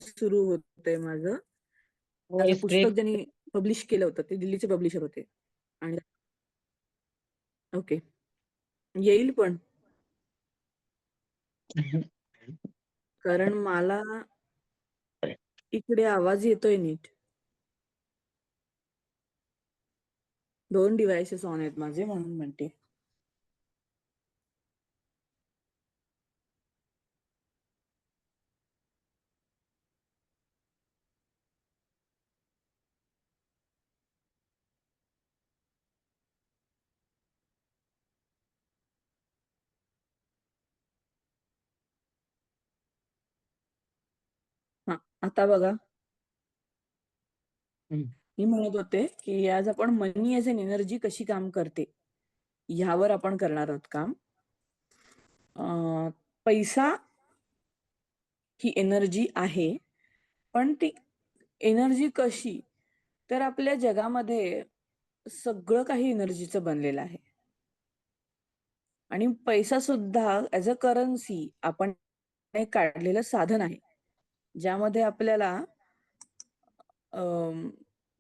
सुरू होतंय माझं. व्हॉइस पुस्तक ब्रेक. ज्यांनी पब्लिश केलं होतं ते दिल्लीचे पब्लिशर होते. आणि ओके, येईल पण. कारण मला इकडे आवाज येतोय नीट. 2 डिव्हाइसेस ऑन आहेत माझे, म्हणून म्हणते. हा, आता बघा. मी म्हणत होते की आज आपण मनी एज एन एनर्जी कशी काम करते ह्यावर आपण करणार आहोत काम. पैसा ही एनर्जी आहे, पण ती एनर्जी कशी? तर आपल्या जगामध्ये सगळं काही एनर्जीचं बनलेलं आहे. आणि पैसा सुद्धा ॲज अ करन्सी आपण एक काढलेलं साधन आहे, ज्यामध्ये आपल्याला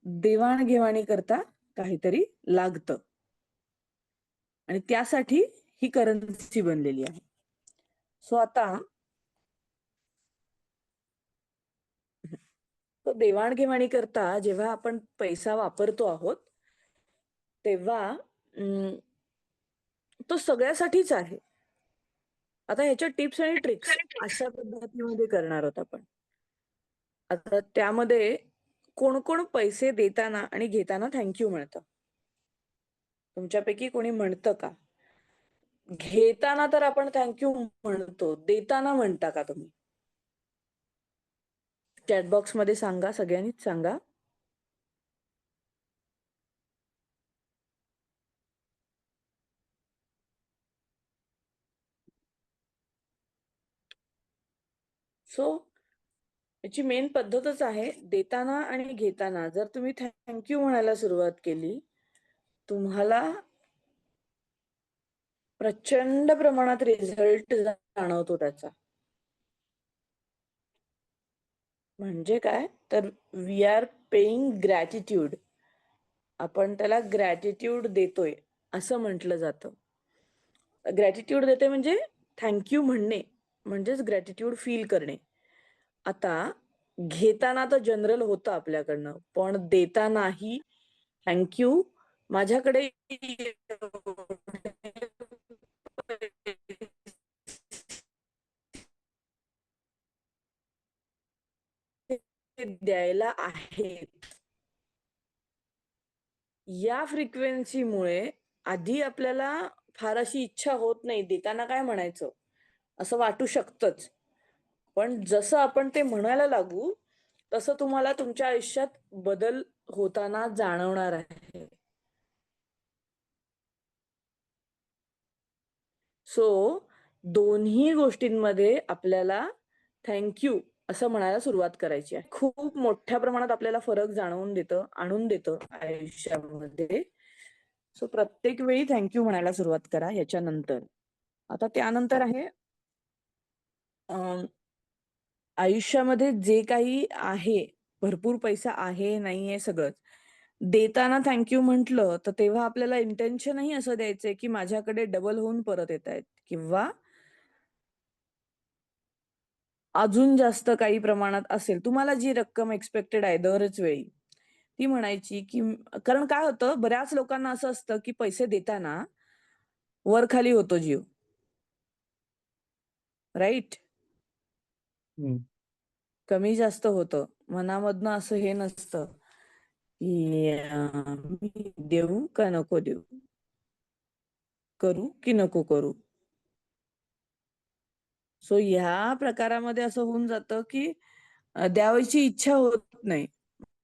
देवाणघेवाणी करता काहीतरी लागतं. आणि त्यासाठी ही करन्सी बनलेली आहे. सो आता तो देवाणघेवाणी करता जेव्हा आपण पैसा वापरतो आहोत, तेव्हा तो सगळ्यासाठीच आहे. आता ह्याच्या टिप्स आणि ट्रिक्स अशा पद्धतीमध्ये करणार आहोत आपण. आता त्यामध्ये कोण-कोण पैसे देताना आणि घेताना थँक यू म्हणतं? तुमच्यापैकी कोणी म्हणतं का? घेताना तर आपण थँक यू म्हणतो, देताना म्हणता का तुम्ही? चॅट बॉक्समध्ये सांगा, सगळ्यांनीच सांगा. सो याची मेन पद्धतच आहे, देताना आणि घेताना जर तुम्ही थँक यू म्हणायला सुरुवात केली, तुम्हाला प्रचंड प्रमाणात रिझल्ट जाणवतो त्याचा. म्हणजे काय? तर वी आर पेइंग ग्रॅटिट्यूड. आपण त्याला ग्रॅटिट्यूड देतोय असं म्हटलं जातं. ग्रॅटिट्यूड देते म्हणजे थँक यू म्हणणे, म्हणजेच ग्रॅटिट्यूड फील करणे. आता घेताना तर जनरल होतं आपल्याकडनं, पण देतानाही थँक यू. माझ्याकडे द्यायला आहेत. या फ्रिक्वेन्सीमुळे आधी आपल्याला फार अशी इच्छा होत नाही, देताना काय म्हणायचं? असं वाटू शकतंच. पण जसं आपण ते म्हणायला लागू, तसं तुम्हाला तुमच्या आयुष्यात बदल होताना जाणवणार आहे. सो दोन्ही गोष्टींमध्ये आपल्याला थँक यू असं म्हणायला सुरुवात करायची आहे. खूप मोठ्या प्रमाणात आपल्याला फरक आणून देतं आयुष्यामध्ये. सो प्रत्येक वेळी थँक यू म्हणायला सुरुवात करा याच्यानंतर. आता त्यानंतर आहे आयुष्यामध्ये जे काही आहे, भरपूर पैसा आहे, नाहीये सगळंच. देताना थँक यू म्हटलं, तर तेव्हा आपल्याला इंटेन्शनही असं द्यायचंय, की माझ्याकडे डबल होऊन परत येतायत किंवा अजून जास्त काही प्रमाणात असेल, तुम्हाला जी रक्कम एक्स्पेक्टेड आहे दरच वेळी, ती म्हणायची, की कारण काय होतं बऱ्याच लोकांना असं असतं, की पैसे देताना वर-खाली होतो जीव. राइट? कमी जास्त होतं. मनामधनं असं हे नसतं, की मी देऊ का नको देऊ? करू की नको करू? सो ह्या प्रकारामध्ये असं होऊन जातं, की द्यावयाची इच्छा होत नाही.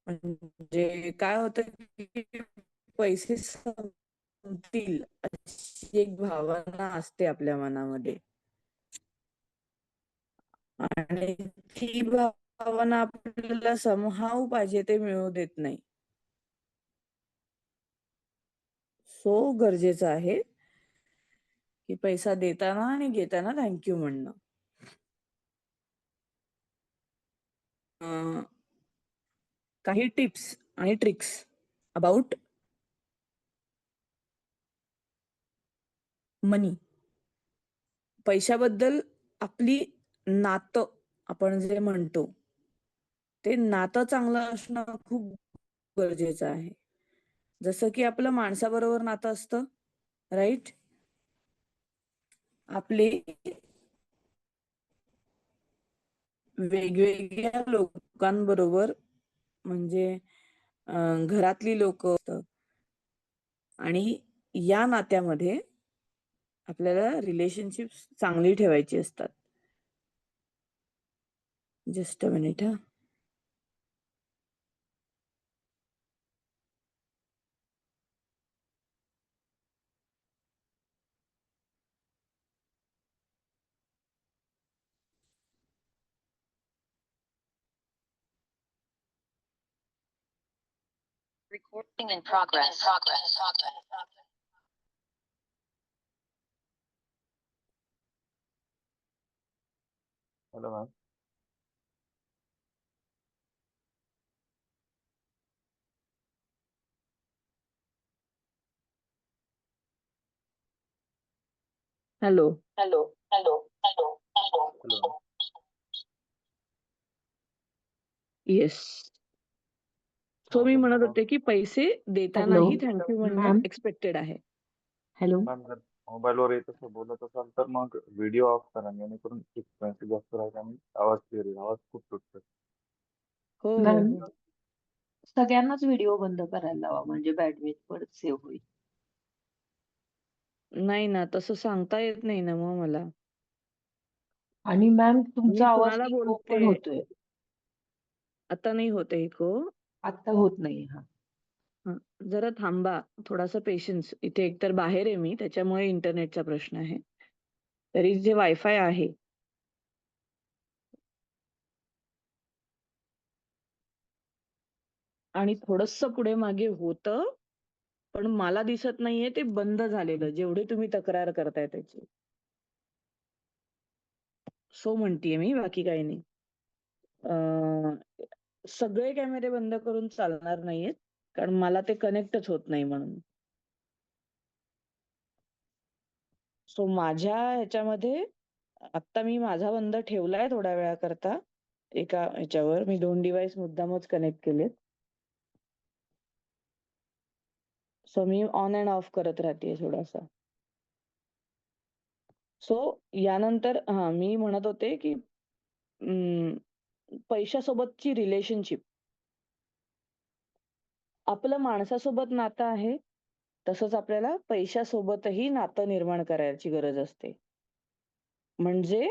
म्हणजे काय होतं, की पैसे संपतील अशी एक भावना असते आपल्या मनामध्ये. आणि ती भावना आपल्याला समहाऊ पाहिजे ते मिळू देत नाही. सो गरजेचं आहे की पैसा देताना आणि घेताना थँक्यू म्हणणं. काही टिप्स आणि ट्रिक्स अबाउट मनी. पैशाबद्दल आपली नातं आपण जे म्हणतो ते नातं चांगलं असणं खूप गरजेचं आहे. जसं की आपलं माणसाबरोबर नातं असतं, राईट? आपले वेगवेगळ्या लोकांबरोबर म्हणजे घरातली लोक आणि या नात्यामध्ये आपल्याला रिलेशनशिप चांगली ठेवायची असतात. Just a minute. Recording in progress. Hello, ma'am. Hello. Hello. Yes. So मी म्हणत होते की पैसे देतानाही थँक्यू म्हणणं मॅम. एक्सपेक्टेड आहे. हॅलो. मॅम, जर मोबाईलवर येत असं बोलत असाल तर मग व्हिडिओ ऑफ करा, जेणेकरून फ्रिक्वेन्सी जास्त राहील आणि आवाज क्लिअर येईल. आवाज खूप तुटतोय. हो हो मॅम. हो. सगळ्यांनाच व्हिडिओ बंद करायला लावा, म्हणजे बँडविड्थ पण सेव्ह होईल. नाही ना, तसं सांगता येत नाही ना मग मला. आणि मॅम मी तुमचा आवाज कुणाला इको बोलते? पण होतोय. आता नाही होते इको. आता होत नाही. हा. हं, जरा थांबा. थोडासा पेशन्स. इथे एकतर बाहेर आहे मी, त्याच्यामुळे इंटरनेटचा प्रश्न आहे. तरी जे वायफाय आहे आणि थोडंसं पुढे मागे होतं, पण मला दिसत नाहीये ते बंद झालेलं, जेवढी तुम्ही तक्रार करताय त्याची. सो म्हणतीये मी, बाकी काही नाही. सगळे कॅमेरे बंद करून चालणार नाहीयेत, कारण मला ते कनेक्टच होत नाही म्हणून. सो माझ्या ह्याच्यामध्ये आत्ता मी माझा बंद ठेवलाय थोड्या वेळाकरता. एका ह्याच्यावर मी 2 डिव्हाइस मुद्दामच कनेक्ट केलेत. So me on and of करत राहतेय थोडासा. सो यानंतर मी म्हणत होते की पैशासोबतची रिलेशनशिप. आपलं माणसासोबत नातं आहे, तसंच आपल्याला पैशासोबतही नातं निर्माण करायची गरज असते. म्हणजे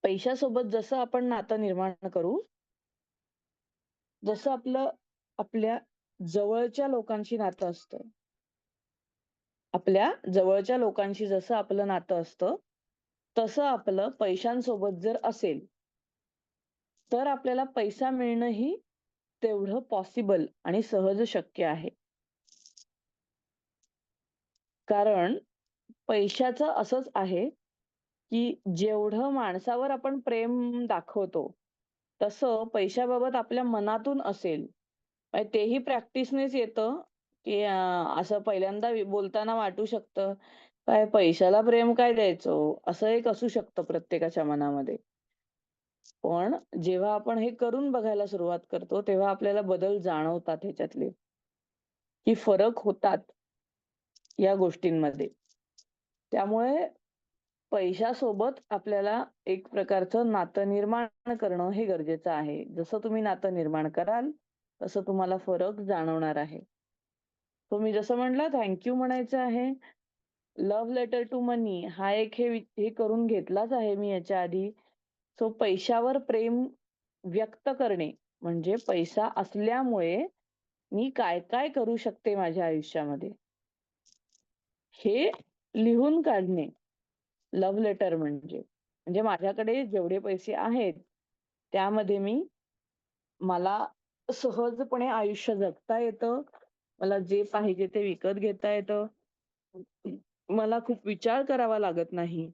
पैशासोबत जसं आपण नातं निर्माण करू, जसं आपल्या जवळच्या लोकांशी नातं असतं. आपल्या जवळच्या लोकांशी जसं आपलं नातं असतं, तसं आपलं पैशांसोबत जर असेल, तर आपल्याला पैसा मिळणंही तेवढं पॉसिबल आणि सहज शक्य आहे. कारण पैशाचं असंच आहे, की जेवढं माणसावर आपण प्रेम दाखवतो, तसं पैशाबाबत आपल्या मनातून असेल, तेही प्रॅक्टिसनेच येतं, की असं पहिल्यांदा बोलताना वाटू शकतं, काय पैशाला प्रेम काय द्यायचं? असं एक असू शकतं प्रत्येकाच्या मनामध्ये. पण जेव्हा आपण हे करून बघायला सुरुवात करतो, तेव्हा आपल्याला बदल जाणवतात ह्याच्यातले, की फरक होतात या गोष्टींमध्ये. त्यामुळे पैशासोबत आपल्याला एक प्रकारचं नातं निर्माण करणं हे गरजेचं आहे. जसं तुम्ही नातं निर्माण कराल, तसं तुम्हाला फरक जाणवणार आहे. तो मी जसं म्हटलं थँक म्हणायचं आहे. लव्ह लेटर टू मनी हा एक हे करून घेतलाच आहे मी याच्या आधी. सो पैशावर प्रेम व्यक्त करणे म्हणजे पैसा असल्यामुळे मी काय-काय करू शकते माझ्या आयुष्यामध्ये, हे लिहून काढणे लव्ह लेटर म्हणजे. म्हणजे माझ्याकडे जेवढे पैसे आहेत, त्यामध्ये मला सहजपणे आयुष्य जगता येतं. मला जे पाहिजे ते विकत घेता येतं. मला खूप विचार करावा लागत नाही.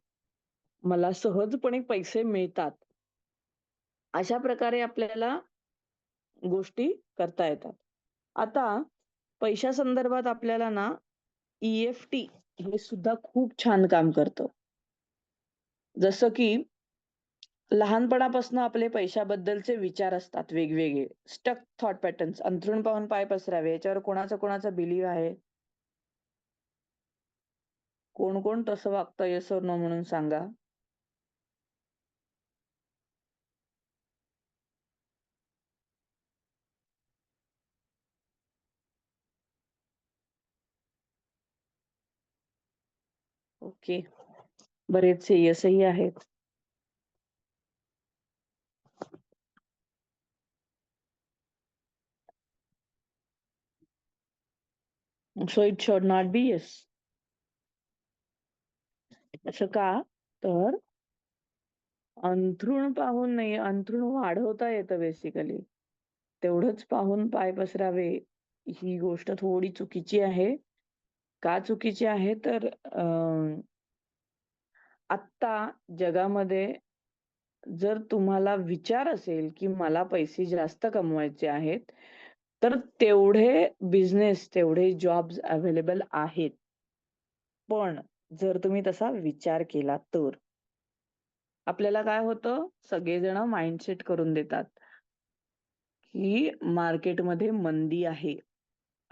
मला सहजपणे पैसे मिळतात. अशा प्रकारे आपल्याला गोष्टी करता येतात. आता पैशासंदर्भात आपल्याला ना ई-एफ-टी हे सुद्धा खूप छान काम करतं. जसं की लहानपणापासून आपले पैशाबद्दलचे विचार असतात वेगवेगळे. स्टक थॉट पॅटर्न्स, अंथरूण पाहून पाय पसरावे, याच्यावर कोणाचा बिलीव्ह आहे? कोण तसं वागतं येस ओर नो म्हणून सांगा. ओके. बरेचसे येसही आहेत. So it should not be yes. असं का? तर अंथरूण पाहून नाही, अंथरूण वाढवता येतं बेसिकली. तेवढंच पाहून पाय पसरावे, ही गोष्ट थोडी चुकीची आहे. का चुकीची आहे? तर आत्ता जगामध्ये जर तुम्हाला विचार असेल, की मला पैसे जास्त कमवायचे आहेत, तर तेवढे बिझनेस, तेवढे जॉब्स अवेलेबल आहेत. पण जर तुम्ही तसा विचार केला तर. आपल्याला काय होतं? सगळेजण माइंडसेट करून देतात, की मार्केटमध्ये मंदी आहे.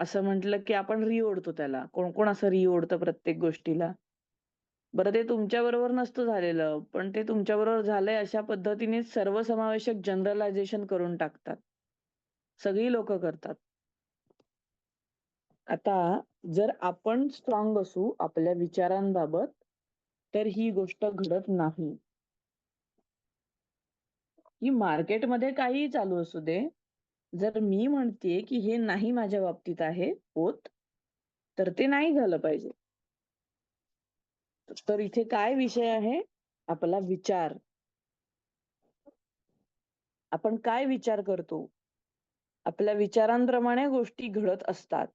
असं म्हटलं, की आपण ओढतो त्याला. कोण असं ओढतं प्रत्येक गोष्टीला? बरं ते तुमच्याबरोबर नसतं झालेलं, पण ते तुमच्याबरोबर झालंय अशा पद्धतीने सर्वसमावेशक जनरलायझेशन करून टाकतात. सगळी लोकं करतात. आता जर आपण स्ट्राँग असू आपल्या विचारांबाबत, तर ही गोष्ट घडत नाही. की मार्केटमध्ये काहीही चालू असू दे, जर मी म्हणतेय, की हे नाही माझ्या बाबतीत आहे होत, तर ते नाही झालं पाहिजे. तर इथे काय विषय आहे? आपला विचार. आपण काय विचार करतो? आपल्या विचारांप्रमाणे गोष्टी घडत असतात.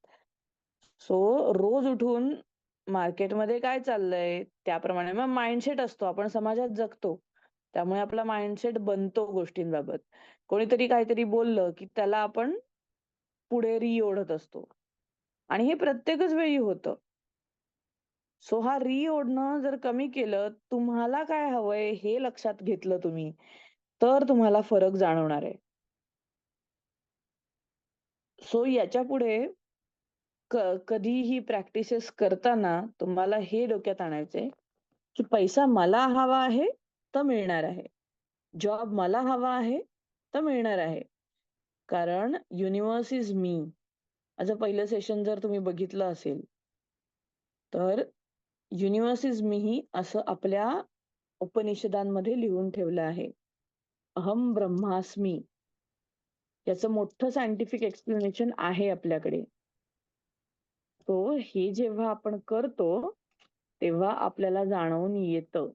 सो रोज उठून मार्केटमध्ये काय चाललंय त्याप्रमाणे मग माइंडसेट असतो. आपण समाजात जगतो. त्यामुळे आपला माइंडसेट बनतो गोष्टींबाबत. कोणीतरी काहीतरी बोललं, की त्याला आपण पुढे ओढत असतो. आणि हे प्रत्येकच वेळी होतं. सो हा ओढणं जर कमी केलं, तुम्हाला काय हवंय हे लक्षात घेतलं तुम्ही, तर तुम्हाला फरक जाणवणार आहे. सो याच्यापुढे कधीही प्रॅक्टिसेस करताना तुम्हाला हे डोक्यात आणायचंय, की पैसा मला हवा आहे, तर मिळणार आहे. जॉब मला हवा आहे, तर मिळणार आहे. कारण युनिव्हर्स इज मी. माझं पहिलं सेशन जर तुम्ही बघितलं असेल, तर युनिव्हर्स इज मी असं आपल्या उपनिषदांमध्ये लिहून ठेवलं आहे. अहम ब्रह्मास्मी. याचं मोठं सायंटिफिक एक्सप्लेनेशन आहे आपल्याकडे. तो हे जेव्हा आपण करतो, तेव्हा आपल्याला जाणवून येतं.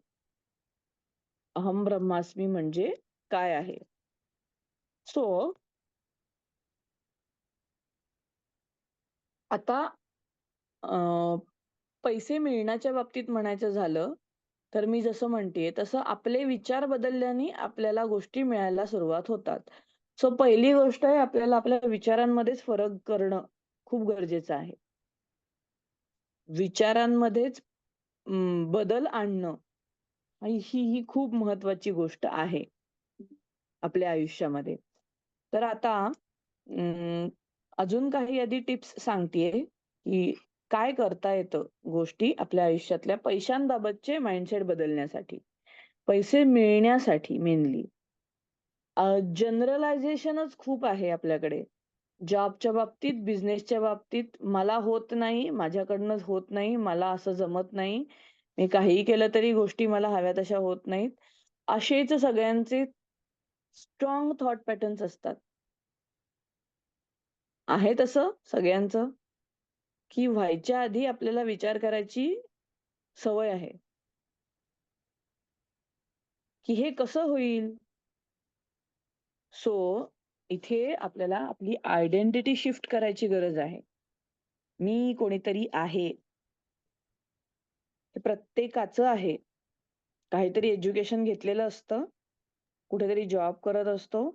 अहम ब्रह्मास्मी म्हणजे काय आहे? सो आता पैसे मिळण्याच्या बाबतीत म्हणायचं झालं, तर मी जसं म्हणतेय तसं आपले विचार बदलल्याने आपल्याला गोष्टी मिळायला सुरुवात होतात. सो पहिली गोष्ट आहे आपल्याला आपल्या विचारांमध्येच फरक करणं खूप गरजेचं आहे. विचारांमध्येच बदल आणणं आणि ही खूप महत्वाची गोष्ट आहे आपल्या आयुष्यामध्ये. तर आता अजून काही आधी टिप्स सांगतेय, की काय करता येतं गोष्टी आपल्या आयुष्यातल्या पैशांबाबतचे माइंडसेट बदलण्यासाठी. पैसे मिळण्यासाठी मेनली. जनरलायझेशनच खूप आहे आपल्याकडे. जॉबच्या बाबतीत, बिझनेसच्या बाबतीत मला होत नाही, माझ्याकडनं होत नाही, मला असं जमत नाही. मी काहीही केलं तरी गोष्टी मला हव्या तशा होत नाहीत. असेच सगळ्यांचे स्ट्राँग थॉट पॅटर्न्स असतात. आहे तसं सगळ्यांचं, की व्हायच्या आधी आपल्याला विचार करायची सवय आहे, की हे कसं होईल? सो इथे आपल्याला आपली आयडेंटिटी शिफ्ट करायची गरज आहे. मी कोणीतरी आहे. हे प्रत्येकाचं आहे. काहीतरी एज्युकेशन घेतलेलं असतं, कुठेतरी जॉब करत असतो,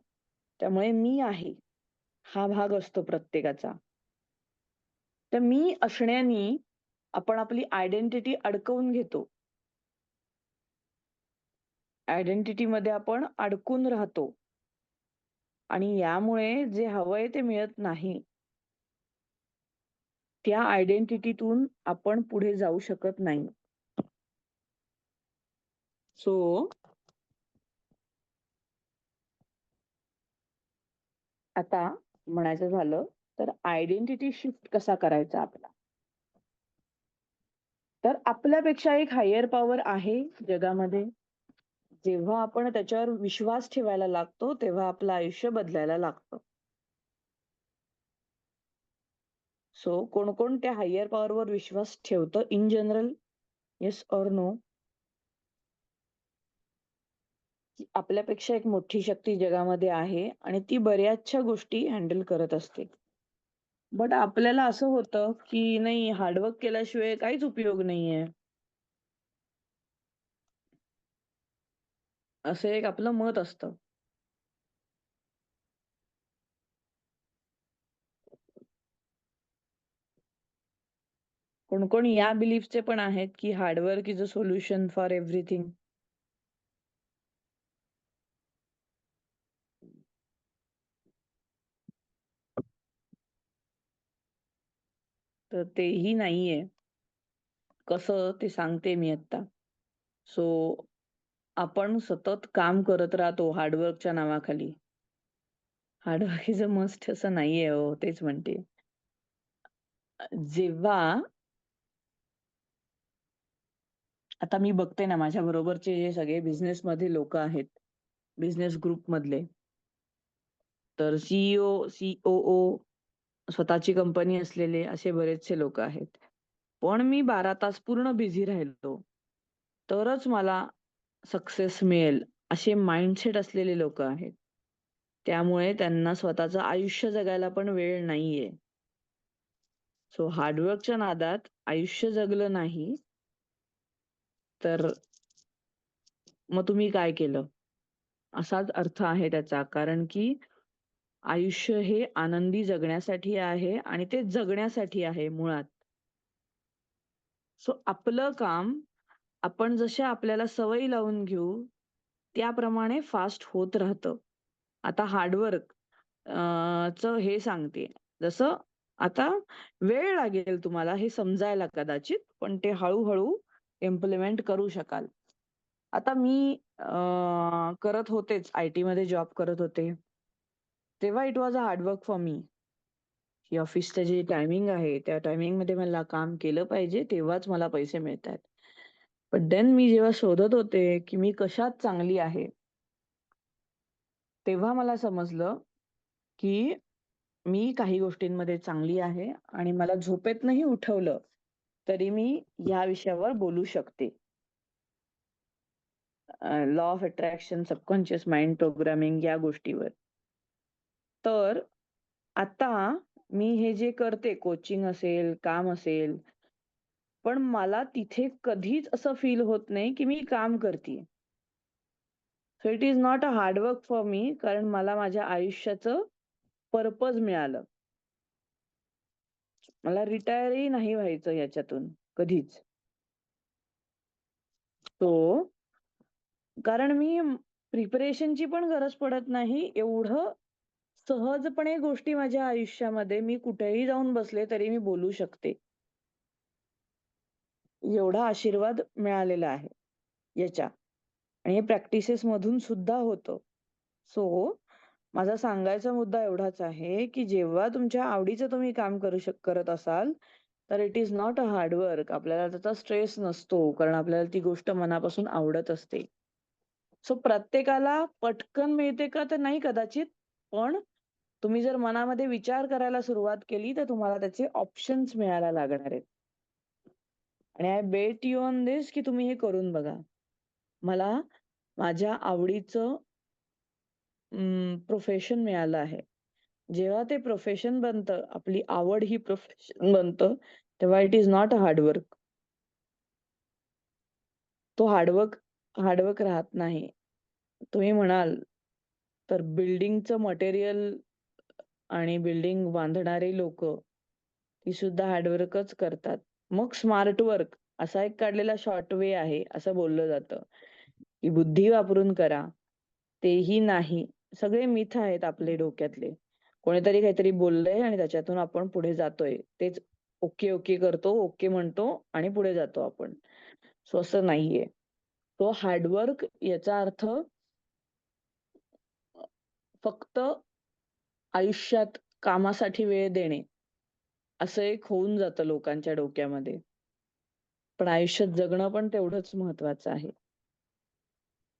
त्यामुळे मी आहे. हा भाग असतो प्रत्येकाचा. तर मी असण्यानी आपण आपली आयडेंटिटी अडकवून घेतो. आयडेंटिटीमध्ये आपण अडकून राहतो आणि यामुळे जे हवंय ते मिळत नाही. त्या आयडेंटिटीतून आपण पुढे जाऊ शकत नाही. सो आता म्हणायचं झालं तर आयडेंटिटी शिफ्ट कसा करायचा आपला? तर आपल्यापेक्षा एक हायर पॉवर आहे जगामध्ये. जेव्हा आपण त्याच्यावर विश्वास ठेवायला लागतो, तेव्हा आपलं आयुष्य बदलायला लागतं. सो कोण त्या हायर पॉवरवर विश्वास ठेवतं in general? Yes or no? की आपल्यापेक्षा एक मोठी शक्ती जगामध्ये आहे आणि ती बऱ्याचशा गोष्टी हँडल करत असते. बट आपल्याला असं होतं की नाही, हार्डवर्क केल्याशिवाय काहीच उपयोग नाहीये. असं एक आपलं मत असतं. कोण या बिलीफचे पण आहेत की hard work is a solution for everything. तर तेही नाहीये. कसं ते सांगते मी आता. सो आपण सतत काम करत राहतो हार्डवर्कच्या नावाखाली. हार्डवर्क इज अ मस्ट असं नाहीये हो, तेच म्हणते. जेव्हा आता मी बघते ना, माझ्या बरोबरचे जे सगळे बिझनेसमध्ये लोक आहेत, बिझनेस ग्रुप मधले, तर सीईओ, सीओओ, स्वतःची कंपनी असलेले असे बरेचसे लोक आहेत. पण मी 12 तास पूर्ण बिझी राहिलो, तरच मला सक्सेस मिळेल असे माइंडसेट असलेले लोक आहेत. त्यामुळे त्यांना स्वतःचं आयुष्य जगायला पण वेळ नाहीये. सो हार्डवर्कच्या नादात आयुष्य जगलं नाही तर मग तुम्ही काय केलं? असाच अर्थ आहे त्याचा. कारण की आयुष्य हे आनंदी जगण्यासाठी आहे आणि ते जगण्यासाठी आहे मुळात. सो आपलं काम आपण जशा आपल्याला सवयी लावून घेऊ, त्याप्रमाणे फास्ट होत राहतं. आता हार्डवर्क चं हे सांगते. जसं आता वेळ लागेल तुम्हाला हे समजायला कदाचित, पण ते हळू इम्प्लिमेंट करू शकाल. आता मी करत होतेच, IT मध्ये जॉब करत होते. तेव्हा it was a hard work for me. की ऑफिसचं जे टायमिंग आहे, त्या टायमिंगमध्ये मला काम केलं पाहिजे, तेव्हाच मला पैसे मिळतायत. बट देन मी जेव्हा शोधत होते, की मी कशात चांगली आहे, तेव्हा मला समजलं, की मी काही गोष्टींमध्ये चांगली आहे आणि मला झोपेतनंही उठवलं, तरी मी या विषयावर बोलू शकते. Law of attraction, subconscious mind programming या गोष्टीवर. तर आता मी हे जे करते, कोचिंग असेल, काम असेल, पण मला तिथे कधीच असं फील होत नाही, की मी काम करतीये. So it is not a hard work for me, कारण मला माझ्या आयुष्याचं पर्पज मिळालं. मला रिटायरही नाही व्हायचं याच्यातून कधीच. सो कारण मी प्रिपरेशनची पण गरज पडत नाही. एवढं सहजपणे गोष्टी माझ्या आयुष्यामध्ये मी कुठेही जाऊन बसले तरी मी बोलू शकते. एवढा आशीर्वाद मिळालेला आहे याच्या. आणि हे प्रॅक्टिसेस मधून सुद्धा होतं. सो माझा सांगायचा मुद्दा एवढाच आहे, की जेव्हा तुमच्या आवडीचं तुम्ही काम करत असाल, तर it is not a hard work. आपल्याला त्याचा स्ट्रेस नसतो, कारण आपल्याला ती गोष्ट मनापासून आवडत असते. सो प्रत्येकाला पटकन मिळते का? तर नाही कदाचित. पण तुम्ही जर मनामध्ये विचार करायला सुरुवात केली, तर तुम्हाला त्याचे ऑप्शन्स मिळायला लागणार आहेत. आणि I bet you on this, की तुम्ही हे करून बघा. मला माझ्या आवडीचं प्रोफेशन मिळालं आहे. जेव्हा ते प्रोफेशन बनतं, आपली आवड ही प्रोफेशन बनतं, तेव्हा it is not a hard work. तो हार्डवर्क राहत नाही. तुम्ही म्हणाल तर बिल्डिंगचं मटेरियल आणि बिल्डिंग बांधणारी लोकं, ती सुद्धा हार्डवर्कच करतात. मग स्मार्ट वर्क असा एक काढलेला शॉर्ट वे आहे, असं बोललं जातं, की बुद्धी वापरून करा. तेही नाही. सगळे मिथ आहेत आपले डोक्यातले. कोणीतरी काहीतरी बोललंय आणि त्याच्यातून आपण पुढे जातोय. तेच ओके, ओके करतो, ओके म्हणतो आणि पुढे जातो आपण. सो असं नाहीये. तो हार्डवर्क याचा अर्थ फक्त आयुष्यात कामासाठी वेळ देणे, असं एक होऊन जातं लोकांच्या डोक्यामध्ये. पण आयुष्यात जगणं पण तेवढंच महत्वाचं आहे.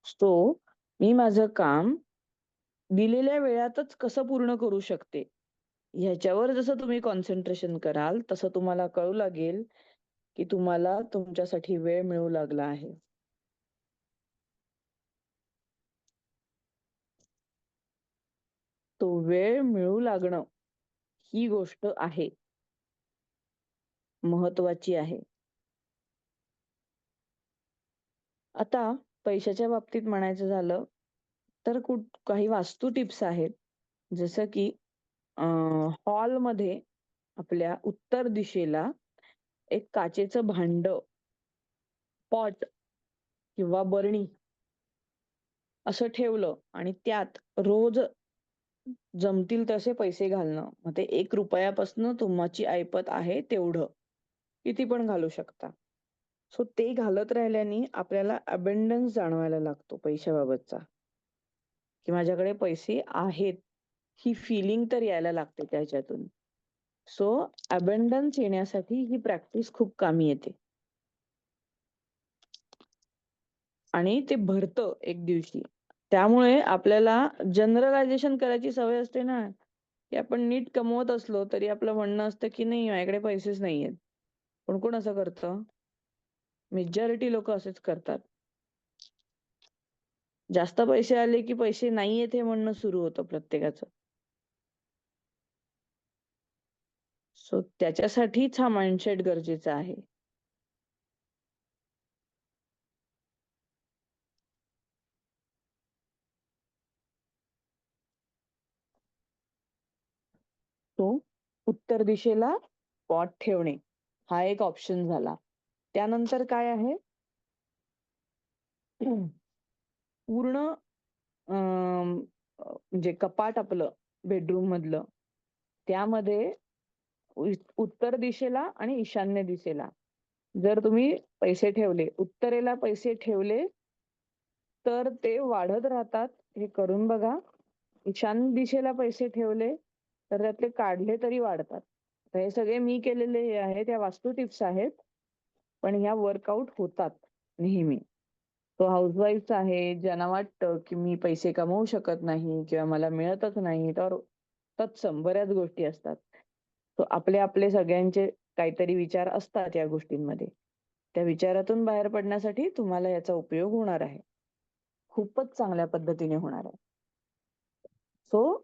सो मी माझं काम दिलेल्या वेळातच कसं पूर्ण करू शकते, ह्याच्यावर जसं तुम्ही कॉन्सन्ट्रेशन कराल, तसं तुम्हाला कळू लागेल, की तुम्हाला तुमच्यासाठी वेळ मिळू लागला आहे. तो वेळ मिळू लागणं ही गोष्ट आहे, महत्वाची आहे. आता पैशाच्या बाबतीत म्हणायचं झालं, तर काही वास्तू टिप्स आहेत. जसं की हॉलमध्ये आपल्या उत्तर दिशेला एक काचेचं भांड, पॉट किंवा बरणी असं ठेवलं आणि त्यात रोज जमतील तसे पैसे घालणं. मग ते ₹1 तुमची ऐपत आहे तेवढं. किती पण घालू शकता. सो ते घालत राहिल्याने आपल्याला अबंडन्स जाणवायला लागतो पैशाबाबतचा, की माझ्याकडे पैसे आहेत. ही फिलिंग तर यायला लागते त्याच्यातून. सो अबंडन्स येण्यासाठी ही प्रॅक्टिस खूप कामी येते. आणि ते भरतं एक दिवशी. त्यामुळे आपल्याला जनरलायझेशन करायची सवय असते ना, की आपण नीट कमवत असलो तरी आपलं म्हणणं असतं, की नाही माझ्याकडे पैसेच नाहीयेत. पण कोण असं करतं? मेजॉरिटी लोकं असेच करतात. जास्त पैसे आले, की पैसे नाहीयेत हे म्हणणं सुरू होतं प्रत्येकाचं. सो त्याच्यासाठीच हा माइंडसेट गरजेचा आहे. तो उत्तर दिशेला पॉट ठेवणे हा एक ऑप्शन झाला. त्यानंतर काय आहे? पूर्ण म्हणजे कपाट आपलं बेडरूम मधलं, त्यामध्ये उत्तर दिशेला आणि ईशान्य दिशेला जर तुम्ही पैसे ठेवले, उत्तरेला पैसे ठेवले, तर ते वाढत राहतात. हे करून बघा. ईशान्य दिशेला पैसे ठेवले, तर त्यातले काढले तरी वाढतात. तर हे सगळे मी केलेले हे आहेत, या वास्तू टिप्स आहेत. पण ह्या वर्कआउट होतात नेहमी. तो हाऊसवाईफ आहे, ज्यांना वाटतं, की मी पैसे कमवू शकत नाही किंवा मला मिळतच नाही, तर तत्सम बऱ्याच गोष्टी असतात. आपले आपले सगळ्यांचे काहीतरी विचार असतात या गोष्टींमध्ये. त्या विचारातून बाहेर पडण्यासाठी तुम्हाला याचा उपयोग होणार आहे. खूपच चांगल्या पद्धतीने होणार आहे. सो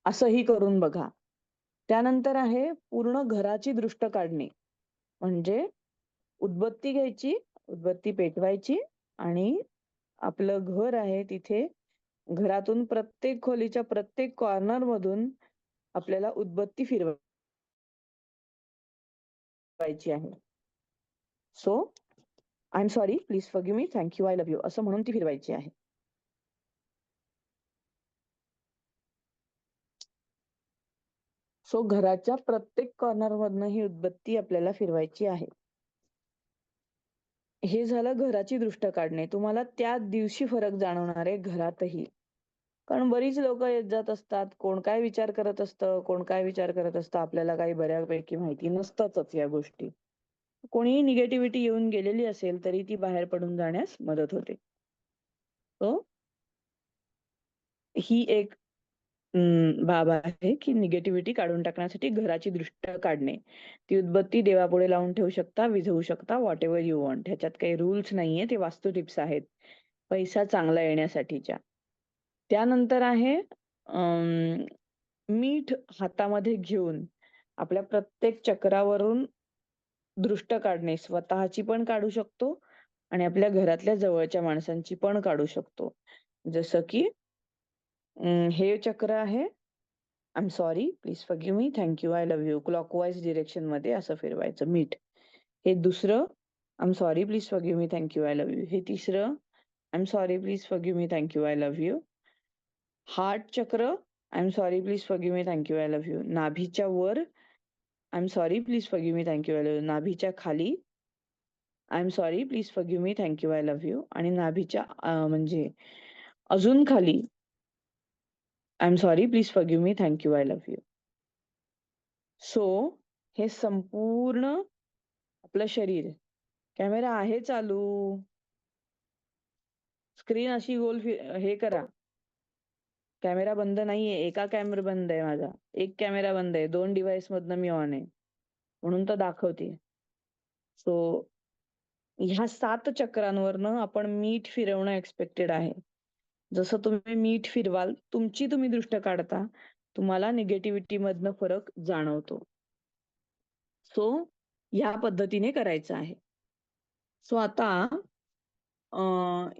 असंही करून बघा. त्यानंतर आहे पूर्ण घराची दृष्ट काढणे. म्हणजे उदबत्ती घ्यायची, उदबत्ती पेटवायची आणि आपलं घर आहे तिथे घरातून प्रत्येक खोलीच्या प्रत्येक कॉर्नर मधून आपल्याला उदबत्ती फिरवायची आहे. So I am sorry, please forgive me, thank you, I love you असं म्हणून ती फिरवायची आहे. सो घराच्या प्रत्येक कॉर्नर मधनं ही उदबत्ती आपल्याला फिरवायची आहे. हे झालं घराची दृष्ट काढणे. तुम्हाला त्या दिवशी फरक जाणवणार आहे घरातही. कारण बरीच लोकं येत जात असतात. कोण काय विचार करत असतं, कोण काय विचार करत असतं, आपल्याला काही बऱ्यापैकी माहिती नसतातच या गोष्टी. कोणीही निगेटिव्हिटी येऊन गेलेली असेल, तरी ती बाहेर पडून जाण्यास मदत होते. सो ही एक बाब आहे, की निगेटिव्हिटी काढून टाकण्यासाठी घराची दृष्ट काढणे. ती उदबत्ती देवापुढे लावून ठेवू शकता, विझवू शकता, व्हॉटएव्हर यू वॉन्ट. ह्याच्यात काही रूल्स नाहीये. ते वास्तू टिप्स आहेत पैसा चांगला येण्यासाठीच्या. त्यानंतर आहे अं, मीठ हातामध्ये घेऊन आपल्या प्रत्येक चक्रावरून दृष्ट काढणे, स्वतःची पण काढू शकतो आणि आपल्या घरातल्या जवळच्या माणसांची पण काढू शकतो. जसं की हे चक्र आहे, I am sorry, please forgive me, thank you, I love you. Clockwise डिरेक्शनमध्ये असं फिरवायचं मीठ. हे दुसरं, I am sorry, please forgive me, thank you, I love you. हे तिसरं, I am sorry, please forgive me, thank you, I love you. Heart chakra, I am sorry, please forgive me, thank you, I love you. नाभीच्या वर, I am sorry, please forgive me, thank you, I love you. नाभीच्या खाली, I am sorry, please forgive me, thank you, I love you. आणि नाभीच्या म्हणजे अजून खाली, I am sorry, please forgive me, thank you, I love you. So हे संपूर्ण आपलं शरीर, कॅमेरा आहे चालू, स्क्रीन अशी गोल हे करा. कॅमेरा बंद नाहीये, एका कॅमेरा बंद आहे माझा, एक कॅमेरा बंद आहे, 2 डिव्हाइस मधनं मी ऑन आहे, म्हणून तर दाखवते. सो ह्या 7 चक्रांवरनं आपण मीठ फिरवणं एक्सपेक्टेड आहे. जसं तुम्ही मीठ फिरवाल, तुमची तुम्ही दृष्ट काढता, तुम्हाला निगेटिव्हिटी मधनं फरक जाणवतो. सो ह्या पद्धतीने करायचं आहे. सो आता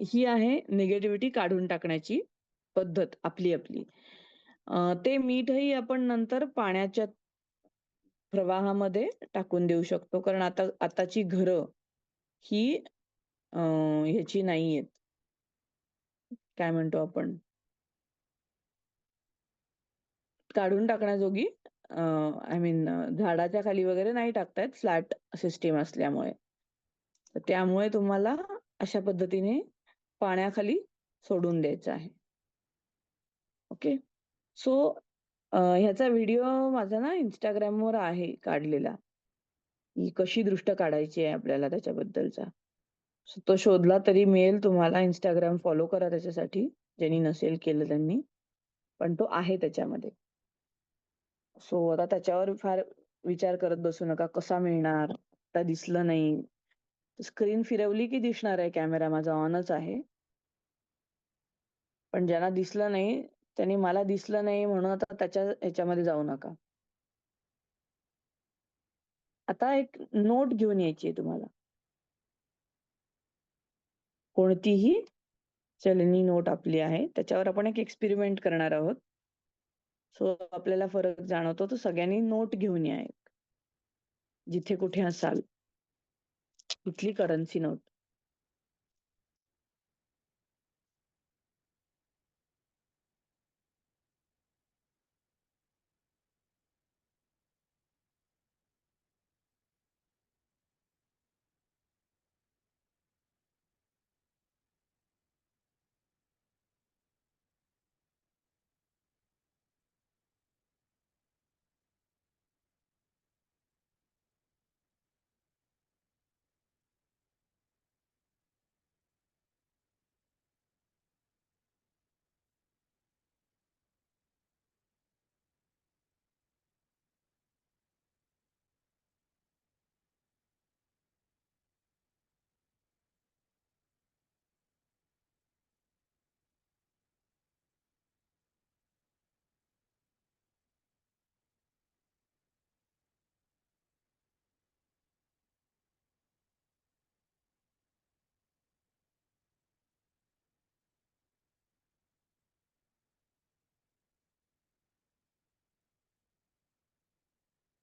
ही आहे निगेटिव्हिटी काढून टाकण्याची पद्धत आपली. ते मीठही आपण नंतर पाण्याच्या प्रवाहामध्ये टाकून देऊ शकतो, कारण आताची घरं ही ह्याची नाहीयेत. काय म्हणतो आपण, काढून टाकण्याजोगी, आय मीन झाडाच्या खाली वगैरे नाही टाकतायत, फ्लॅट सिस्टीम असल्यामुळे. तर त्यामुळे तुम्हाला अशा पद्धतीने पाण्याखाली सोडून द्यायचं आहे. ओके. सो ह्याचा व्हिडिओ माझा ना Instagramवर आहे काढलेला, की कशी दृष्ट काढायची आहे आपल्याला त्याच्याबद्दलचा. सो तो शोधला तरी मिळेल तुम्हाला. Instagram फॉलो करा त्याच्यासाठी, ज्यांनी नसेल केलं त्यांनी, पण तो आहे त्याच्यामध्ये. सो आता त्याच्यावर फार विचार करत बसू नका, कसा मिळणार, आता दिसलं नाही. स्क्रीन फिरवली की दिसणार आहे, कॅमेरा माझा ऑनच आहे. पण ज्यांना दिसलं नाही त्यांनी मला दिसलं नाही म्हणून आता त्याच्या ह्याच्यामध्ये जाऊ नका. आता एक नोट घेऊन यायची आहे तुम्हाला, कोणतीही चलनी नोट आपली आहे, त्याच्यावर आपण एक एक्सपेरिमेंट करणार आहोत. सो आपल्याला फरक जाणवतो, तर सगळ्यांनी नोट घेऊन या एक, जिथे कुठे असाल, कुठली करन्सी नोट.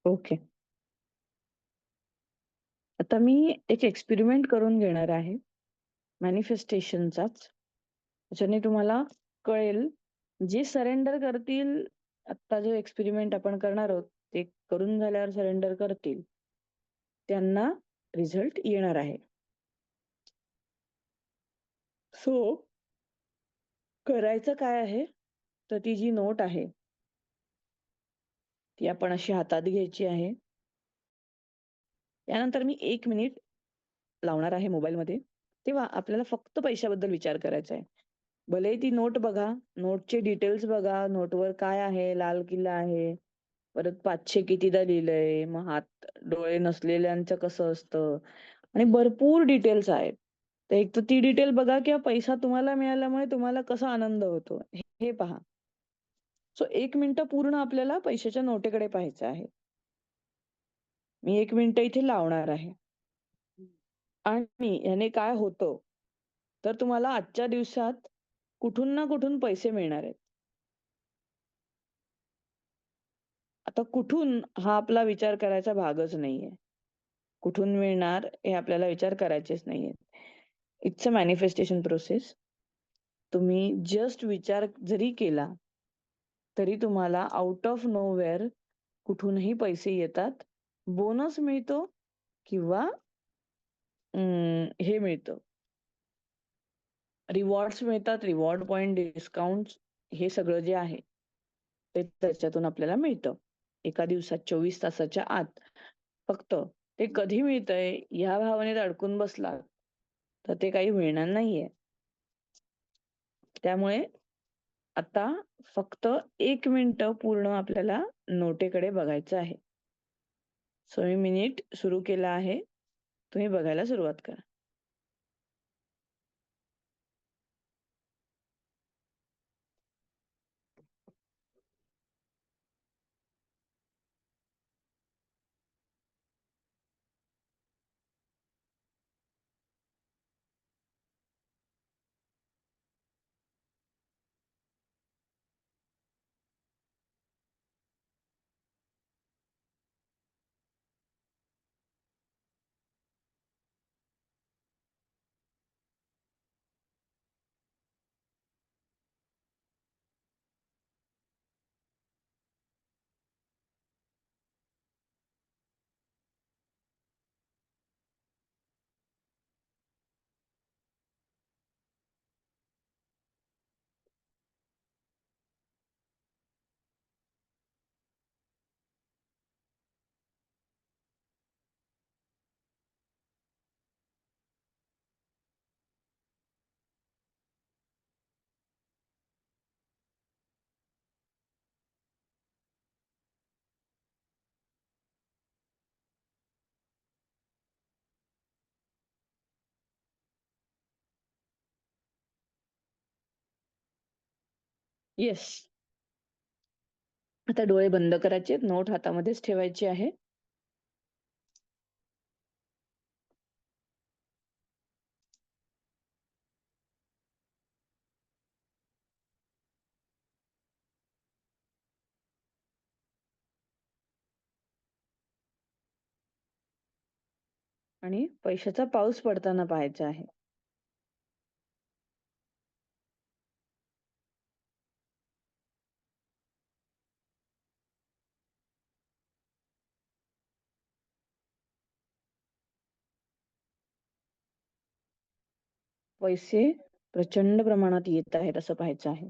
ओके. आता मी एक एक्सपेरिमेंट करून घेणार आहे, मॅनिफेस्टेशनचाच. त्याच्याने तुम्हाला कळेल, जे सरेंडर करतील, आता जो एक्सपेरिमेंट आपण करणार आहोत ते करून झाल्यावर सरेंडर करतील, त्यांना रिझल्ट येणार आहे. सो करायचं काय आहे, तर ती जी नोट आहे ती आपण अशी हातात घ्यायची आहे. त्यानंतर मी 1 मिनिट लावणार आहे मोबाईलमध्ये, तेव्हा आपल्याला फक्त पैशाबद्दल विचार करायचा आहे. भले ती नोट बघा, नोटचे डिटेल्स बघा, नोटवर काय आहे, लाल किल्ला आहे, परत 500 कितीदा लिहिलंय, मग हात डोळे नसलेल्यांचं कसं असतं, आणि भरपूर डिटेल्स आहेत. तर एक तर ती डिटेल बघा, किंवा पैसा तुम्हाला मिळाल्यामुळे तुम्हाला कसा आनंद होतो हे पहा. सो 1 मिनिटं पूर्ण आपल्याला पैशाच्या नोटेकडे पाहायचं आहे. मी 1 मिनिटं इथे लावणार आहे. आणि याने काय होतं, तर तुम्हाला आजच्या दिवसात कुठून ना कुठून पैसे मिळणार आहेत. आता कुठून हा आपला विचार करायचा भागच नाहीये. कुठून मिळणार हे आपल्याला विचार करायचेच नाहीयेत. It's a manifestation process. तुम्ही जस्ट विचार जरी केला, तरी तुम्हाला आउट ऑफ नोवेअर कुठूनही पैसे येतात. बोनस मिळतो किंवा हे मिळतं. रिवॉर्ड्स मिळतात, रिवॉर्ड पॉइंट, डिस्काउंट्स हे सगळं जे आहे, ते त्याच्यातून आपल्याला मिळतं. एका दिवसात 24 तासाच्या आत. फक्त ते कधी मिळतंय ह्या भावनेत अडकून बसलात, तर ते काही मिळणार नाहीये. त्यामुळे आता फक्त 1 मिनिटं पूर्ण आपल्याला नोटेकडे बघायचं आहे. सो मी मिनिट सुरू केला आहे. तुम्ही बघायला सुरुवात करा. येस. आता डोळे बंद करायचे, नोट हातामध्येच ठेवायची आहे. आणि पैशाचा पाऊस पडताना पाहायचा आहे. पैसे प्रचंड प्रमाणात येत आहेत असं पाहायचं आहे.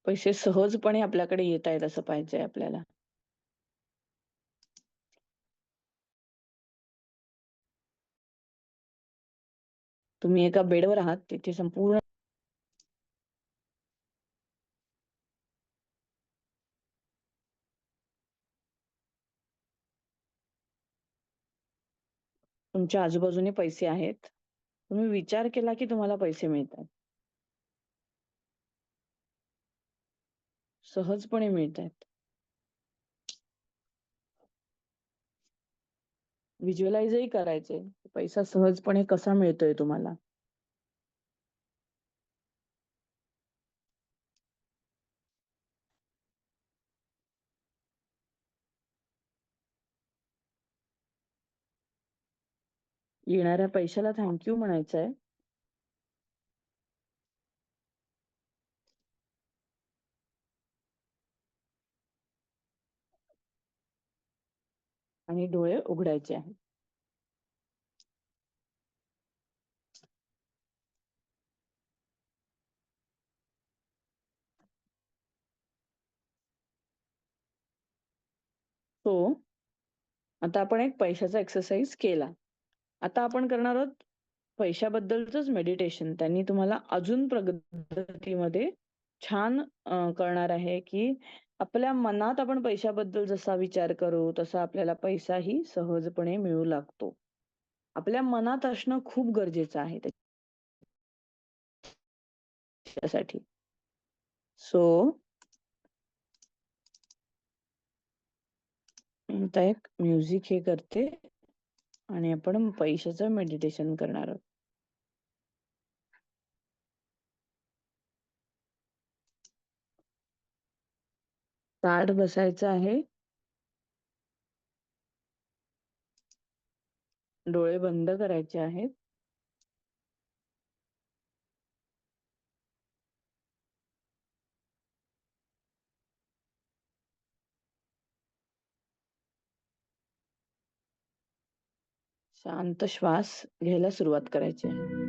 पैसे सहजपणे आपल्याकडे येत आहेत असं पाहायचंय आपल्याला. तुम्ही एका बेडवर आहात, तिथे संपूर्ण तुमच्या आजूबाजूने पैसे आहेत. तुम्ही विचार केला की तुम्हाला पैसे मिळतात. सहजपणे मिळतायत. व्हिज्युअलाइजही करायचे. पैसा सहजपणे कसा मिळतोय तुम्हाला. येणाऱ्या पैशाला थँक म्हणायचंय. आणि डोळे उघडायचे आहेत. सो आता आपण एक पैशाचा एक्सरसाइज केला. आता आपण करणार आहोत पैशाबद्दलच मेडिटेशन. त्यांनी तुम्हाला अजून प्रगतीमध्ये छान कळणार आहे की आपल्या मनात आपण पैशाबद्दल जसा विचार करू तसा आपल्याला पैसाही सहजपणे मिळू लागतो. आपल्या मनात असणं खूप गरजेचं आहे त्याच्यासाठी. सो आता एक म्युझिक हे करते आणि आपण पैशाचं मेडिटेशन करणार आहोत. ताठ बसायचं आहे. डोळे बंद करायचे आहेत. शांत श्वास घ्यायला सुरुवात करायची आहे.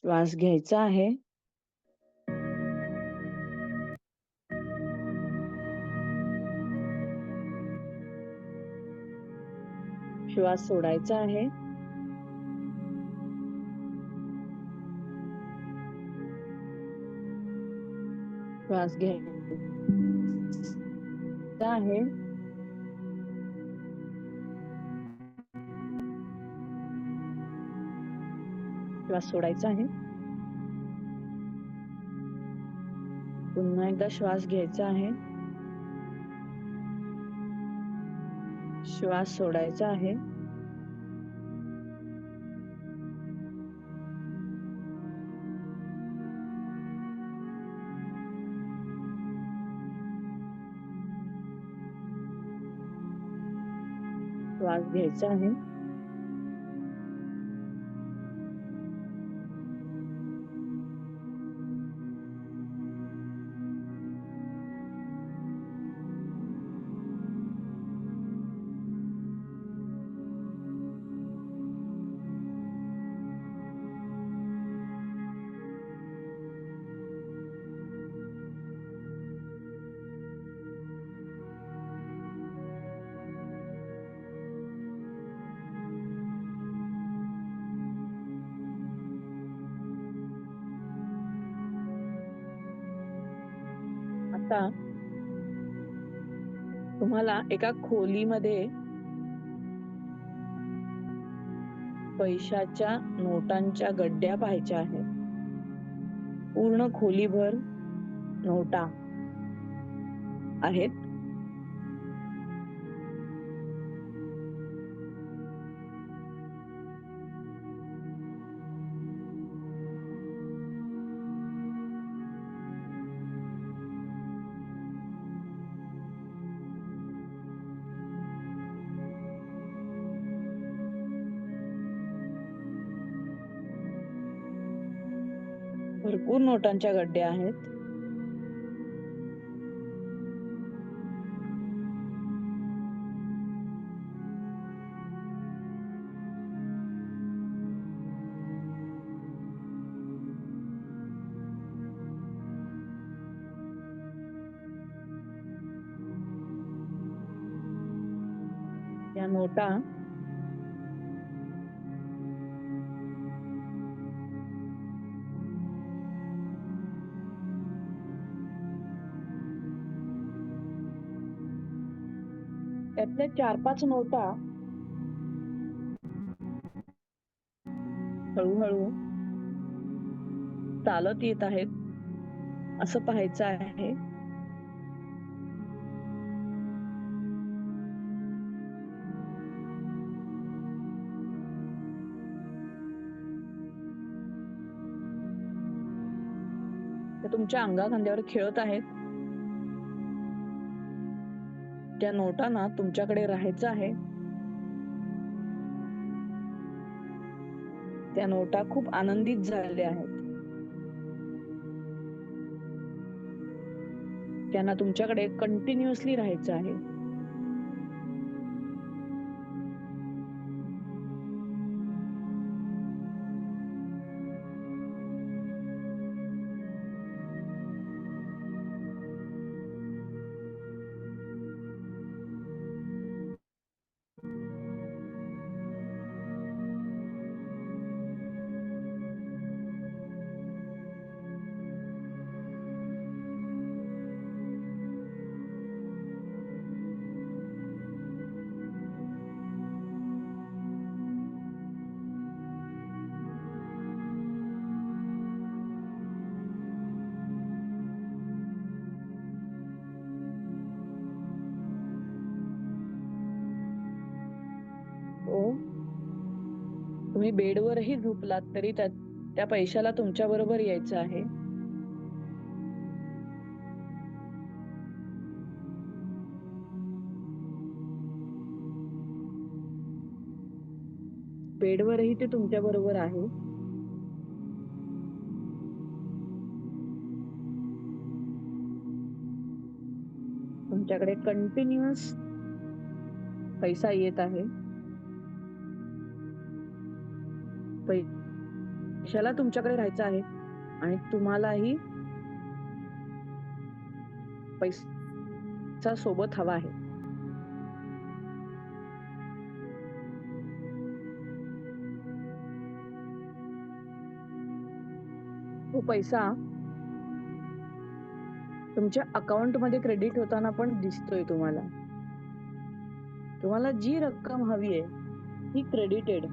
श्वास घ्यायचा आहे. श्वास सोडायचा आहे. श्वास घ्यायचा आहे. श्वास सोडायचा आहे. पुन्हा एकदा श्वास घ्यायचा आहे. श्वास सोडायचा आहे. श्वास घ्यायचा आहे. आता तुम्हाला एका खोलीमध्ये पैशाच्या नोटांच्या गड्ड्या पाहायच्या आहेत. पूर्ण खोलीभर नोटा आहेत. भरपूर नोटांच्या गड्ड्या आहेत. या नोटा त्यातल्या 4-5 नोटा हळूहळू चालत येत आहेत असं पाहायचं आहे. त्या तुमच्या अंगाखांद्यावर खेळत आहेत. त्या नोटांना तुमच्याकडे राहायचं आहे. त्या नोटा खूप आनंदित झालेल्या आहेत. त्यांना तुमच्याकडे कंटिन्युअसली राहायचं आहे. तुम्ही बेडवरही झोपलात तरी त्या पैशाला तुमच्या बरोबर यायचं आहे. बेडवरही ते तुमच्या बरोबर आहे. तुमच्याकडे कंटिन्युअस पैसा येत आहे. पैशाला तुमच्याकडे राहायचं आहे आणि तुम्हालाही पैसा सोबत हवा आहे. तो पैसा तुमच्या अकाउंट मध्ये क्रेडिट होताना पण दिसतोय तुम्हाला. तुम्हाला जी रक्कम हवी आहे ती क्रेडिटेड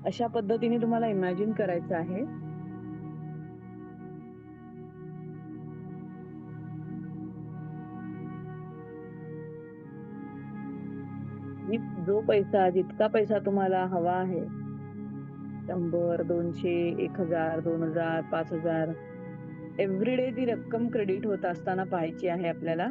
अशा पद्धतीने तुम्हाला इमॅजिन करायचं आहे. जो पैसा जितका पैसा तुम्हाला हवा आहे 100, 200, 1000, 2000, 5000 एव्हरीडे ती रक्कम क्रेडिट होत असताना पाहायची आहे आपल्याला.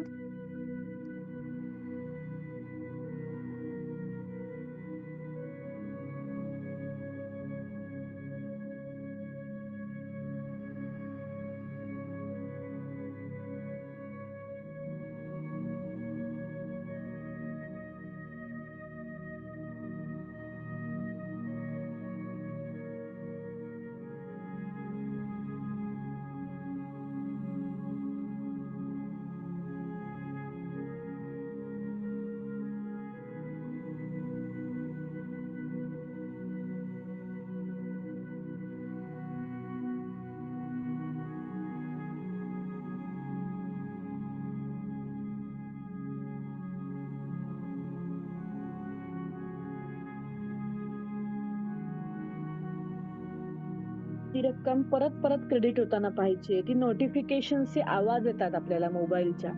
ती रक्कम परत परत क्रेडिट होताना पाहिजे. ती नोटिफिकेशनचे आवाज येतात आपल्याला मोबाईलच्या,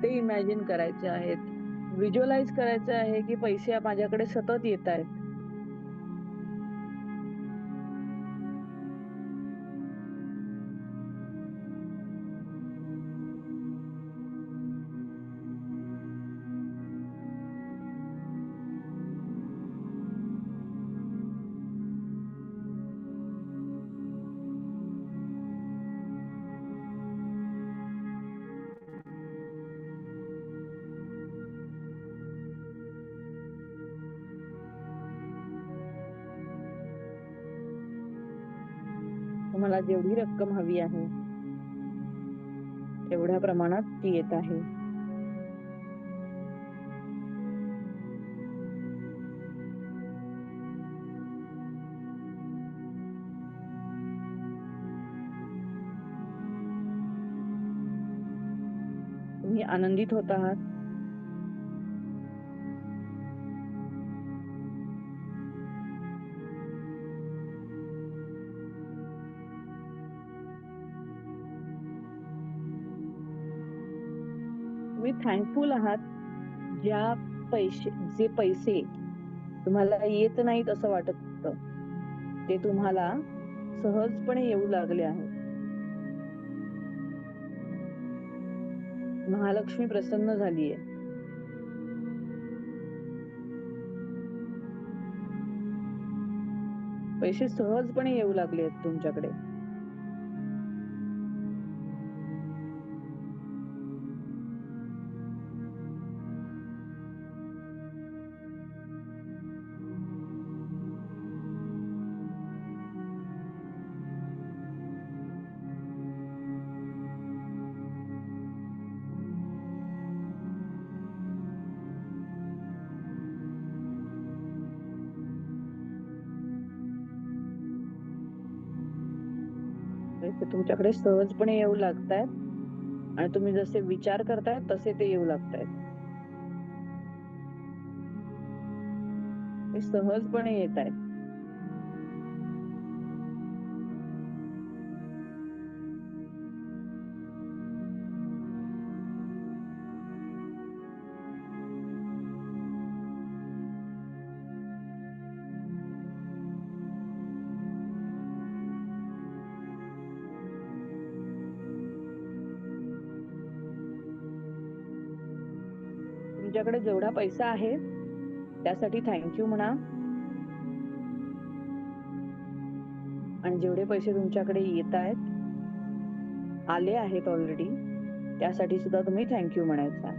ते इमॅजिन करायचे आहेत. व्हिज्युअलाइज करायचं आहे की पैसे माझ्याकडे सतत येत आहेत. तुम्हाला जेवढी रक्कम हवी आहे तेवढ्या प्रमाणात ती येत आहे. तुम्ही आनंदित होत आहात. तुम्ही थँकफुल आहात. जे पैसे तुम्हाला येत नाहीत असं वाटत होतं ते तुम्हाला सहजपणे येऊ लागले आहेत. महालक्ष्मी प्रसन्न झालीये. पैसे सहजपणे येऊ लागले आहेत तुमच्याकडे. पैसे तुमच्याकडे सहजपणे येऊ लागतायत आणि तुम्ही जसे विचार करताय तसे ते येऊ लागतायत. ते सहजपणे येत आहेत. तुमच्याकडे जेवढा पैसा आहे त्यासाठी थँक्यू म्हणा. आणि जेवढे पैसे तुमच्याकडे येत आहेत, आले आहेत ऑलरेडी, त्यासाठी सुद्धा तुम्ही थँक्यू म्हणायचं आहे.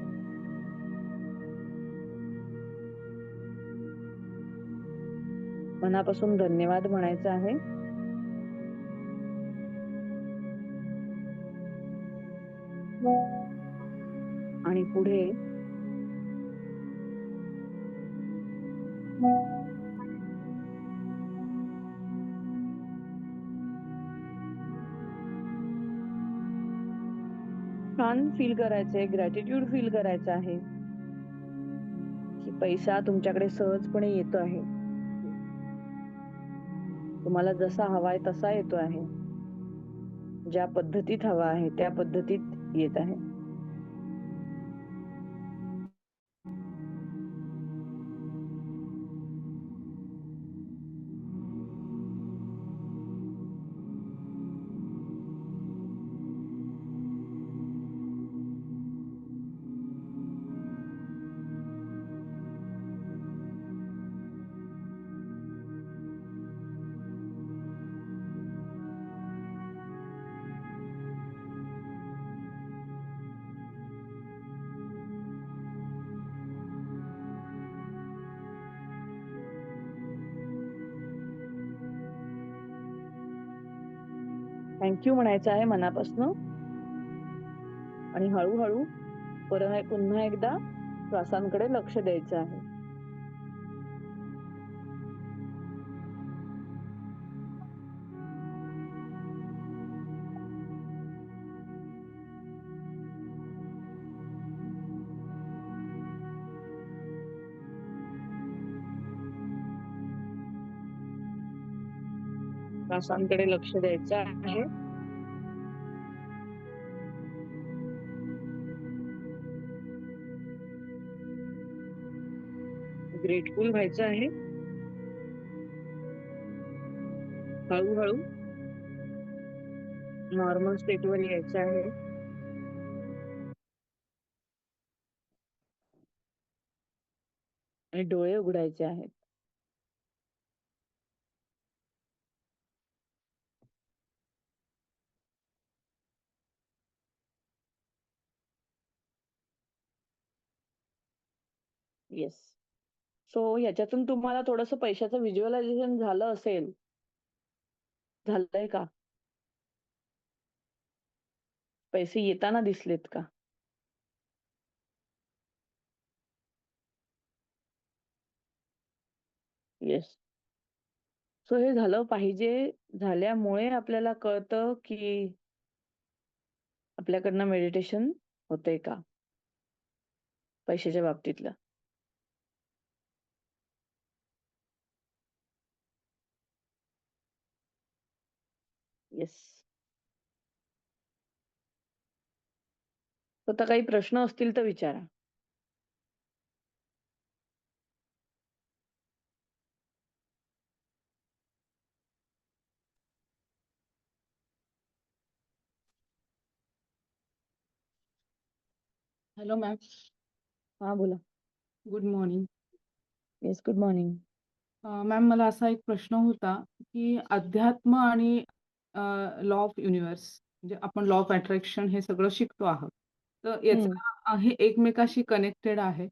मनापासून धन्यवाद म्हणायचं आहे. आणि पुढे छान फील करायचंय, ग्रॅटिट्यूड फील करायचं आहे की पैसा तुमच्याकडे सहजपणे येतो आहे. तुम्हाला जसा हवाय तसा येतो आहे. ज्या पद्धतीत हवा आहे त्या पद्धतीत येत आहे. थँक्यू म्हणायचं आहे मनापासून. आणि हळूहळू पुन्हा एकदा श्वासांकडे लक्ष द्यायचं आहे. श्वासांकडे लक्ष द्यायचं आहे. ग्रेटफुल व्हायचं आहे. हळूहळू नॉर्मल स्टेटवर यायचं आहे. आणि डोळे उघडायचे आहेत. येस. सो याच्यातून तुम्हाला थोडंसं पैशाचं व्हिज्युअलायझेशन झालं असेल. झालंय का? पैसे येताना दिसलेत का? येस. सो हे झालं पाहिजे. झाल्यामुळे आपल्याला कळतं की आपल्याकडनं मेडिटेशन होतंय का पैशाच्या बाबतीतलं. येस. आता काही प्रश्न असतील तर विचारा. Hello ma'am. हा बोला. Good morning. Yes, good morning. Ma'am मला असा एक प्रश्न होता की अध्यात्म आणि लॉ ऑफ युनिव्हर्स म्हणजे आपण लॉ ऑफ अट्रॅक्शन हे सगळं शिकतो आहोत. तर याचा हे एकमेकाशी कनेक्टेड आहे.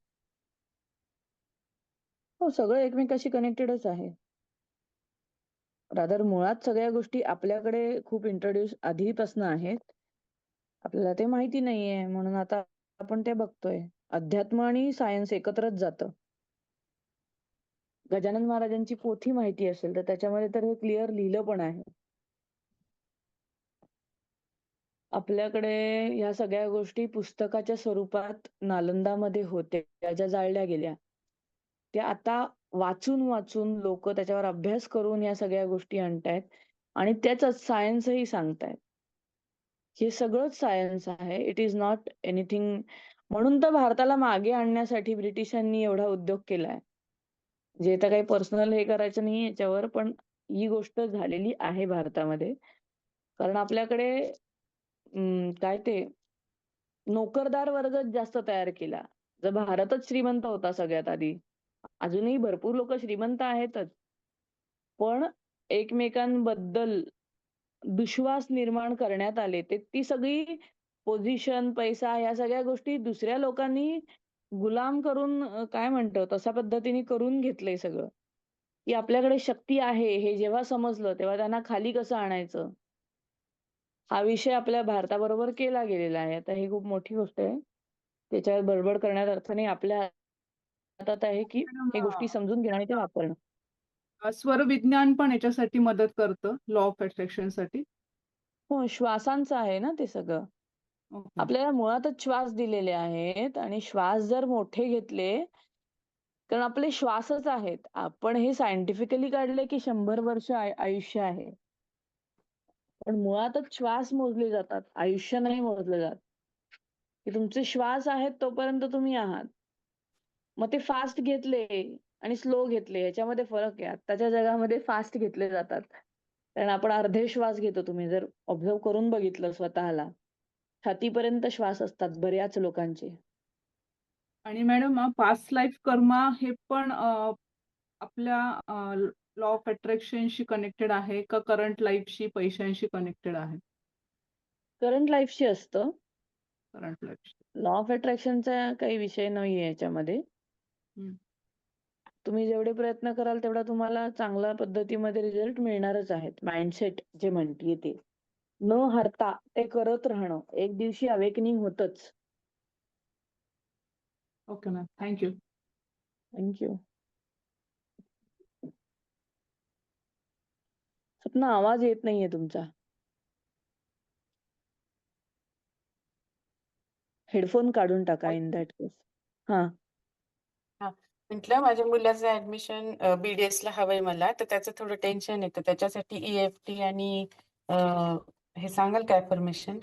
हो, सगळं एकमेकाशी कनेक्टेडच आहे. रादर मुळात सगळ्या गोष्टी आपल्याकडे खूप इंट्रोड्यूस आधीपासून आहेत. आपल्याला ते माहिती नाहीये म्हणून आता आपण ते बघतोय. अध्यात्म आणि सायन्स एकत्रच जातं. गजानन महाराजांची पोथी माहिती असेल तर त्याच्यामध्ये तर हे क्लिअर लिहिलं पण आहे. आपल्याकडे ह्या सगळ्या गोष्टी पुस्तकाच्या स्वरूपात नालंदामध्ये होत्या, ज्या जाळल्या गेल्या. त्या आता वाचून लोक त्याच्यावर अभ्यास करून या सगळ्या गोष्टी आणतायत आणि त्याच सायन्सही सांगतायत. हे सगळंच सायन्स आहे. It is not anything. म्हणून तर भारताला मागे आणण्यासाठी ब्रिटिशांनी एवढा उद्योग केलाय. जे तर काही पर्सनल हे करायचं नाही याच्यावर, पण ही गोष्ट झालेली आहे भारतामध्ये. कारण आपल्याकडे काय ते नोकरदार वर्गच जास्त तयार केला. जर भारतच श्रीमंत होता सगळ्यात आधी, अजूनही भरपूर लोक श्रीमंत आहेतच, पण एकमेकांबद्दल विश्वास निर्माण करण्यात आले. ती सगळी पोझिशन, पैसा ह्या सगळ्या गोष्टी दुसऱ्या लोकांनी गुलाम करून काय म्हणतो तशा पद्धतीने करून घेतलंय सगळं. की आपल्याकडे शक्ती आहे हे जेव्हा समजलं, तेव्हा त्यांना खाली कसं आणायचं? हा विषय आपल्या भारताबरोबर केला गेलेला आहे. आता ही खूप मोठी गोष्ट आहे. त्याच्यावर बडबड करण्यात अर्थ नाही. आपल्या हातात आहे की मॅडम हे गोष्टी समजून घेणं आणि ते वापरणं. स्वरविज्ञान पण याच्यासाठी मदत करतं लॉ ऑफ अट्रॅक्शनसाठी. हो, श्वासांचं आहे ना ते सगळं. ओके. आपल्याला मुळातच श्वास दिलेले आहेत आणि श्वास जर मोठे घेतले, कारण आपले श्वासच आहेत. आपण हे सायंटिफिकली काढलंय की 100 वर्ष आयुष्य आहे. पण मुळातच श्वास मोजले जातात. आयुष्य नाही मोजलं जात. की तुमचे श्वास आहेत तोपर्यंत तुम्ही आहात. मग ते फास्ट घेतले आणि स्लो घेतले ह्याच्यामध्ये फरक आहे. आत्ताच्या जगामध्ये फास्ट घेतले जातात. कारण आपण अर्धे श्वास घेतो. तुम्ही जर ऑब्झर्व्ह करून बघितलं स्वतःला, छातीपर्यंत श्वास असतात बऱ्याच लोकांचे. आणि मॅडम पास्ट लाईफ कर्मा हे पण आपल्या लॉ ऑफ अट्रॅक्शनशी कनेक्टेड आहे का करंट लाईफशी, पैशांशी कनेक्टेड आहे? करंट लाईफशी असतं. करंट लाईफशी. लॉ ऑफ अट्रॅक्शनचा काही विषय नाहीये याच्यामध्ये. हं. तुम्ही जेवढे प्रयत्न कराल तेवढा तुम्हाला चांगल्या पद्धतीमध्ये रिझल्ट मिळणारच आहेत. माइंडसेट जे म्हणतीये ते. न हरता ते करत राहणं. एक दिवशी अवेकनिंग होतच. Okay ma'am. Thank you. Thank you. Sapna आवाज येत नाहीये तुमचा. हेडफोन काढून टाका इन दॅट केस. हां. हां. म्हटलं माझ्या मुलाचं ऍडमिशन BDS ला हवंय मला, तर त्याचं थोडं टेन्शन येतं. त्याच्यासाठी EFT आणि हे सांगाल का अफर्मेशन?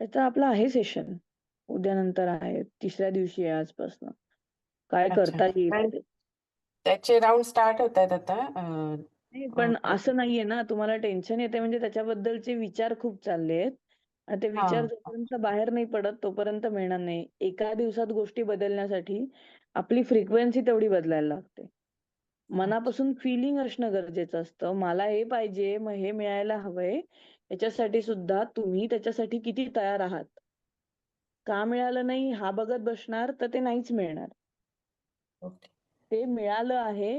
त्याचा आपला आहे सेशन. उद्यानंतर आहे. 3ऱ्या दिवशी आहे आजपासनं. काय अच्छा. करता येईल कारण ते. त्याचे राउंड स्टार्ट होतायत आता. नाही, पण असं नाहीये ना, तुम्हाला टेन्शन येते म्हणजे त्याच्याबद्दलचे विचार खूप चाललेत आणि ते विचार हां. जोपर्यंत बाहेर नाही पडत तोपर्यंत मिळणार नाही. एका दिवसात गोष्टी बदलण्यासाठी आपली फ्रिक्वेन्सी तेवढी बदलायला लागते. अच्छा. मनापासून फिलिंग असणं गरजेचं असतं. मला हे पाहिजे, मग हे मिळायला हवंय. याच्यासाठी सुद्धा तुम्ही त्याच्यासाठी किती तयार आहात. का मिळालं नाही हा बघत बसणार तर ते नाहीच मिळणार. ओके. ते मिळालं आहे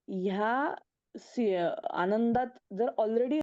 ह्या आनंदात जर ऑलरेडी